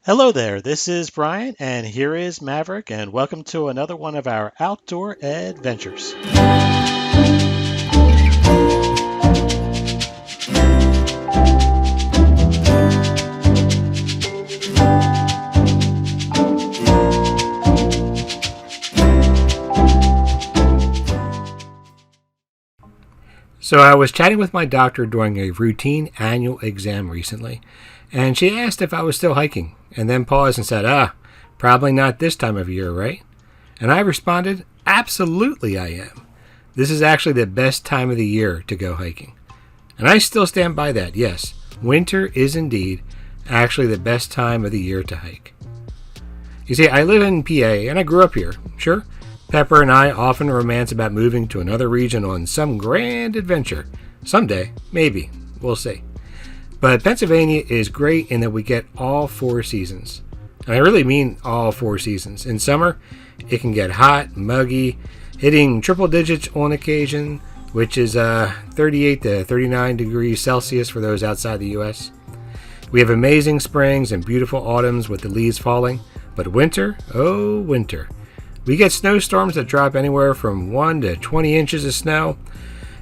Hello there, this is Brian, and here is Maverick, and welcome to another one of our outdoor adventures. So I was chatting with my doctor during a routine annual exam recently, and she asked if I was still hiking, and then paused and said, probably not this time of year, right? And I responded, absolutely I am. This is actually the best time of the year to go hiking. And I still stand by that, yes. Winter is indeed actually the best time of the year to hike. You see, I live in PA, and I grew up here, sure. Pepper and I often romance about moving to another region on some grand adventure. Someday, maybe. We'll see. But Pennsylvania is great in that we get all four seasons. And I really mean all four seasons. In summer, it can get hot, muggy, hitting triple digits on occasion, which is 38 to 39 degrees Celsius for those outside the U.S. We have amazing springs and beautiful autumns with the leaves falling. But winter, oh winter. We get snowstorms that drop anywhere from 1 to 20 inches of snow,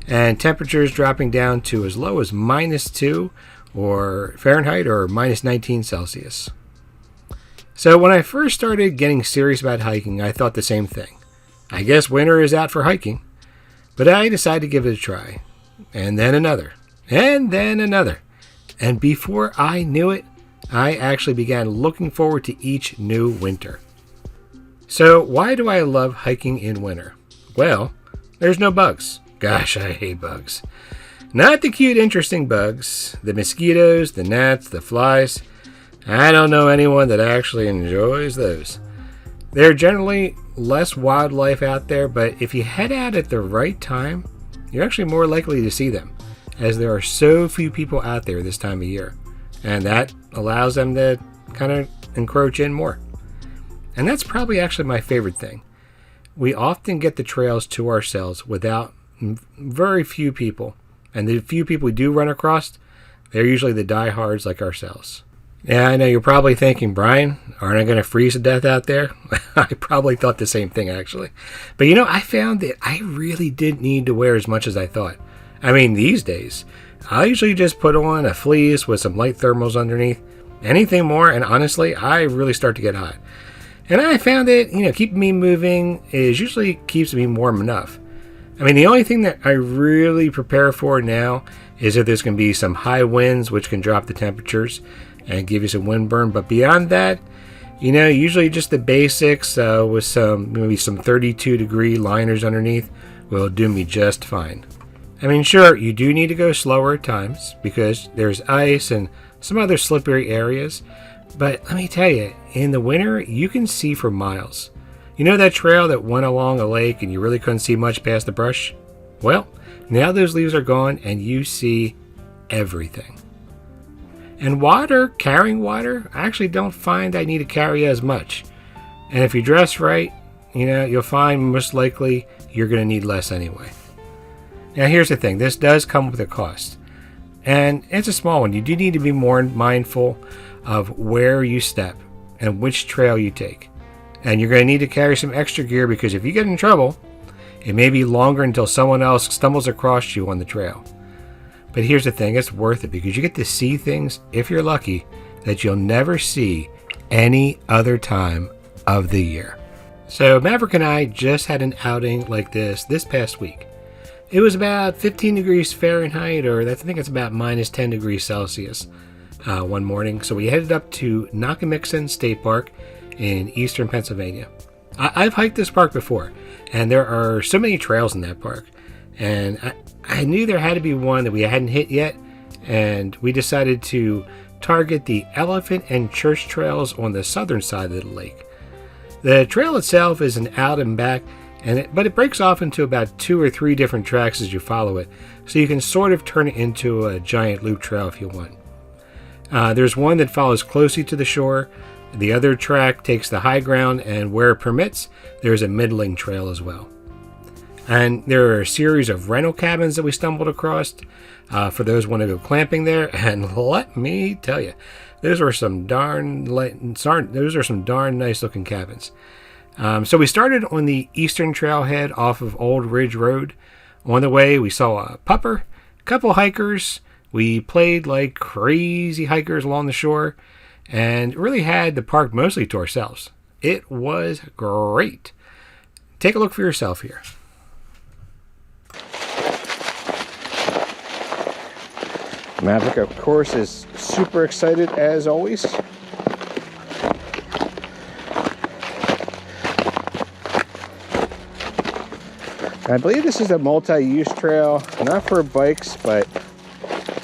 and temperatures dropping down to as low as -2 or Fahrenheit or -19 Celsius. So when I first started getting serious about hiking, I thought the same thing. I guess winter is out for hiking. But I decided to give it a try. And then another. And then another. And before I knew it, I actually began looking forward to each new winter. So why do I love hiking in winter? Well, there's no bugs. Gosh, I hate bugs. Not the cute, interesting bugs. The mosquitoes, the gnats, the flies. I don't know anyone that actually enjoys those. There are generally less wildlife out there, but if you head out at the right time, you're actually more likely to see them, as there are so few people out there this time of year. And that allows them to kind of encroach in more. And that's probably actually my favorite thing. We often get the trails to ourselves without very few people. And the few people we do run across, they're usually the diehards like ourselves. Yeah, I know you're probably thinking, Brian, aren't I going to freeze to death out there? I probably thought the same thing, actually. But I found that I really didn't need to wear as much as I thought. I mean, these days, I usually just put on a fleece with some light thermals underneath. Anything more, and honestly, I really start to get hot. And I found that, keeping me moving is usually keeps me warm enough. I mean, the only thing that I really prepare for now is if there's going to be some high winds, which can drop the temperatures and give you some wind burn. But beyond that, usually just the basics with maybe some 32-degree liners underneath will do me just fine. I mean, sure, you do need to go slower at times because there's ice and some other slippery areas. But let me tell you, in the winter, you can see for miles. You know that trail that went along a lake and you really couldn't see much past the brush? Well, now those leaves are gone and you see everything. And carrying water, I actually don't find I need to carry as much. And if you dress right, you'll find most likely you're going to need less anyway. Now here's the thing, this does come with a cost. And it's a small one. You do need to be more mindful of where you step and which trail you take. And you're going to need to carry some extra gear because if you get in trouble, it may be longer until someone else stumbles across you on the trail. But here's the thing, it's worth it because you get to see things, if you're lucky, that you'll never see any other time of the year. So Maverick and I just had an outing like this past week. It was about 15 degrees Fahrenheit, or I think it's about -10 degrees Celsius one morning. So we headed up to Nockamixon State Park in eastern Pennsylvania. I've hiked this park before, and there are so many trails in that park. And I knew there had to be one that we hadn't hit yet, and we decided to target the Elephant and Church trails on the southern side of the lake. The trail itself is an out and back, but it breaks off into about 2 or 3 different tracks as you follow it, so you can sort of turn it into a giant loop trail if you want. There's one that follows closely to the shore. The other track takes the high ground, and where it permits, there's a middling trail as well. And there are a series of rental cabins that we stumbled across for those who want to go clamping there. And let me tell you, Those are some darn nice looking cabins. So we started on the eastern trailhead off of Old Ridge Road. On the way, we saw a pupper, a couple hikers. We played like crazy hikers along the shore and really had the park mostly to ourselves. It was great. Take a look for yourself here. Maverick, of course, is super excited as always. I believe this is a multi-use trail, not for bikes, but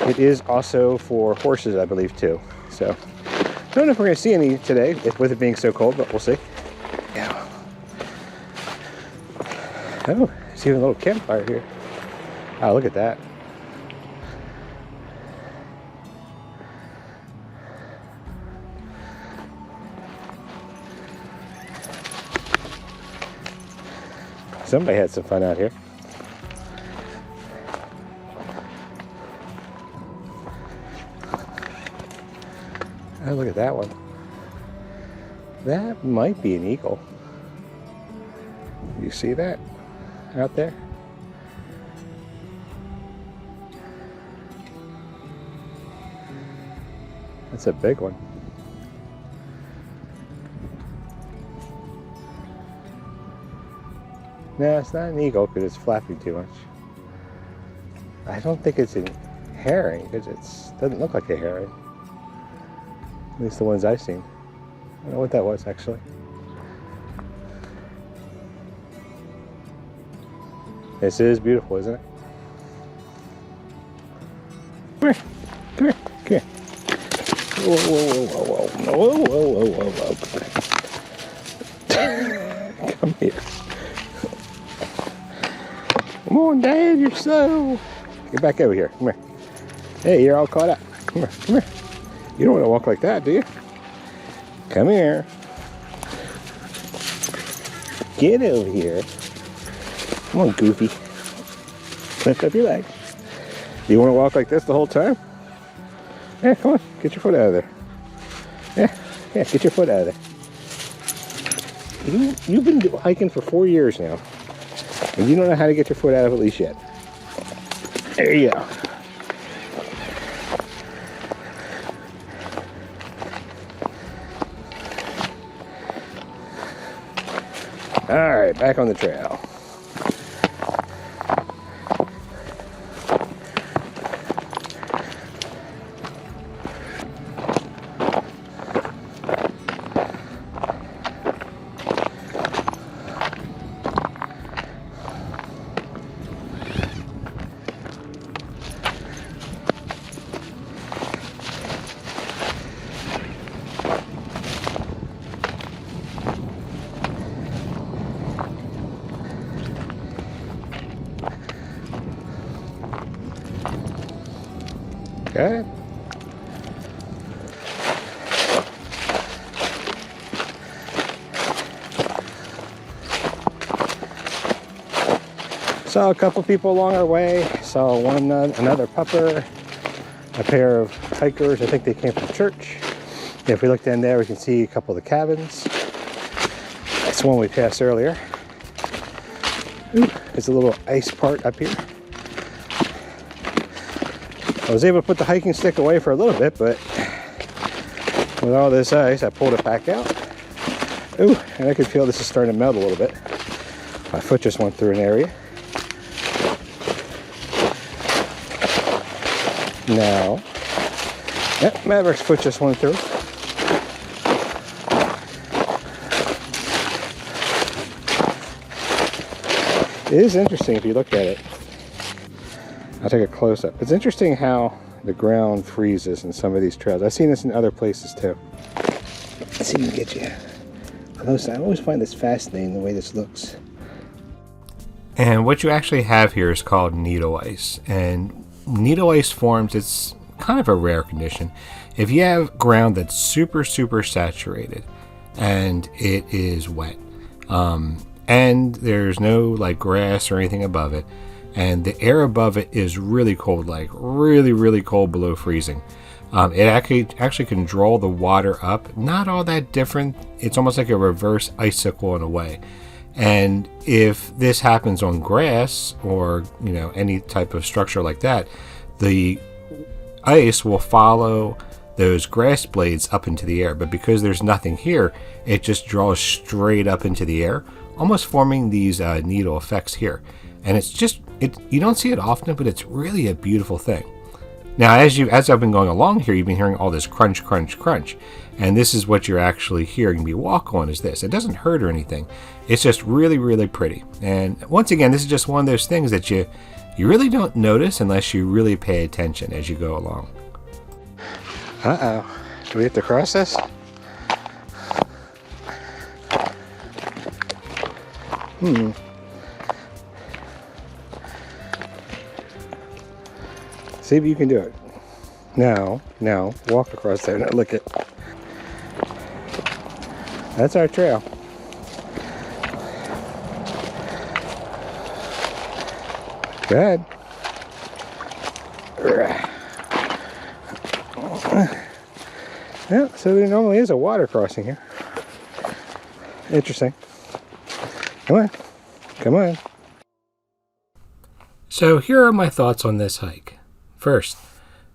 it is also for horses, I believe, too. So, I don't know if we're going to see any today, with it being so cold, but we'll see. Yeah. Oh, there's even a little campfire here. Oh, look at that. Somebody had some fun out here. Oh, look at that one. That might be an eagle. You see that out there? That's a big one. No, it's not an eagle because it's flapping too much. I don't think it's a herring because it doesn't look like a herring. At least the ones I've seen. I don't know what that was actually. This is beautiful, isn't it? Come here, come here, come here. Whoa, whoa, whoa, whoa, whoa, whoa, whoa, whoa, whoa. Come here. Come on, Dad, you're slow. Get back over here. Come here. Hey, you're all caught up. Come here, come here. You don't want to walk like that, do you? Come here. Get over here. Come on, Goofy. Lift up your leg. Do you want to walk like this the whole time? Yeah, come on. Get your foot out of there. Yeah, get your foot out of there. You've been hiking for 4 years now. And you don't know how to get your foot out of it at least yet. There you go. All right, back on the trail. Okay. Saw a couple people along our way. Saw another pupper, a pair of hikers. I think they came from church. If we look down there, we can see a couple of the cabins. That's one we passed earlier. Ooh, there's a little ice part up here. I was able to put the hiking stick away for a little bit, but with all this ice, I pulled it back out. Ooh, and I can feel this is starting to melt a little bit. My foot just went through an area. Now, yep, Maverick's foot just went through. It is interesting if you look at it. I'll take a close-up. It's interesting how the ground freezes in some of these trails. I've seen this in other places too. Let's see if we can get you. I always find this fascinating, the way this looks. And what you actually have here is called needle ice. And needle ice forms, it's kind of a rare condition. If you have ground that's super, super saturated and it is wet, and there's no like grass or anything above it, and the air above it is really cold, like really, really cold below freezing. It actually can draw the water up. Not all that different. It's almost like a reverse icicle in a way. And if this happens on grass or any type of structure like that, the ice will follow those grass blades up into the air. But because there's nothing here, it just draws straight up into the air, almost forming these needle effects here. And you don't see it often, but it's really a beautiful thing. Now, as I've been going along here, you've been hearing all this crunch, crunch, crunch. And this is what you're actually hearing me walk on, is this. It doesn't hurt or anything. It's just really, really pretty. And once again, this is just one of those things that you really don't notice unless you really pay attention as you go along. Uh-oh. Do we have to cross this? See if you can do it. Now, walk across there. Now look it. That's our trail. Go ahead. Yeah, so there normally is a water crossing here. Interesting. Come on. Come on. So here are my thoughts on this hike. First,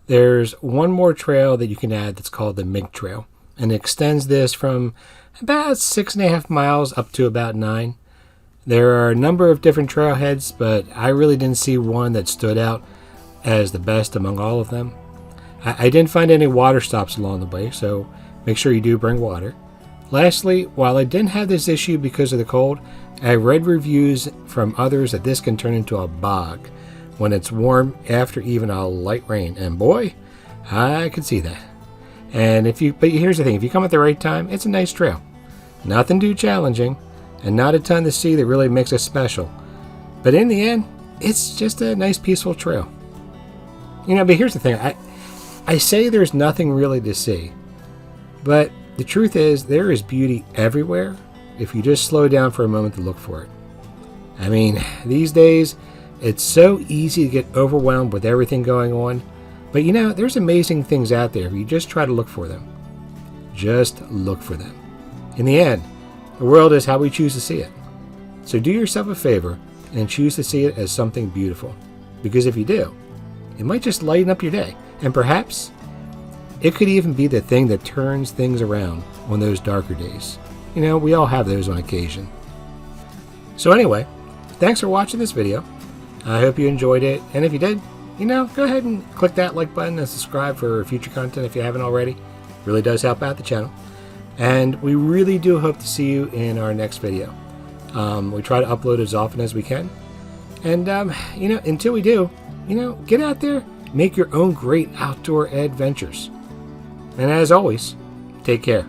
there's one more trail that you can add that's called the Mig Trail, and it extends this from about 6.5 miles up to about 9. There are a number of different trailheads, but I really didn't see one that stood out as the best among all of them. I didn't find any water stops along the way, so make sure you do bring water. Lastly, while I didn't have this issue because of the cold, I read reviews from others that this can turn into a bog when it's warm after even a light rain, and boy, I could see that. But here's the thing, if you come at the right time, it's a nice trail. Nothing too challenging, and not a ton to see that really makes it special. But in the end, it's just a nice peaceful trail. But here's the thing, I say there's nothing really to see, but the truth is there is beauty everywhere if you just slow down for a moment to look for it. I mean, these days, it's so easy to get overwhelmed with everything going on, but there's amazing things out there if you just try to look for them. Just look for them. In the end, the world is how we choose to see it. So do yourself a favor and choose to see it as something beautiful, because if you do, it might just lighten up your day, and perhaps it could even be the thing that turns things around on those darker days. We all have those on occasion. So anyway, thanks for watching this video. I hope you enjoyed it, and if you did, go ahead and click that like button and subscribe for future content if you haven't already. It really does help out the channel. And we really do hope to see you in our next video. We try to upload as often as we can. And, until we do, get out there, make your own great outdoor adventures. And as always, take care.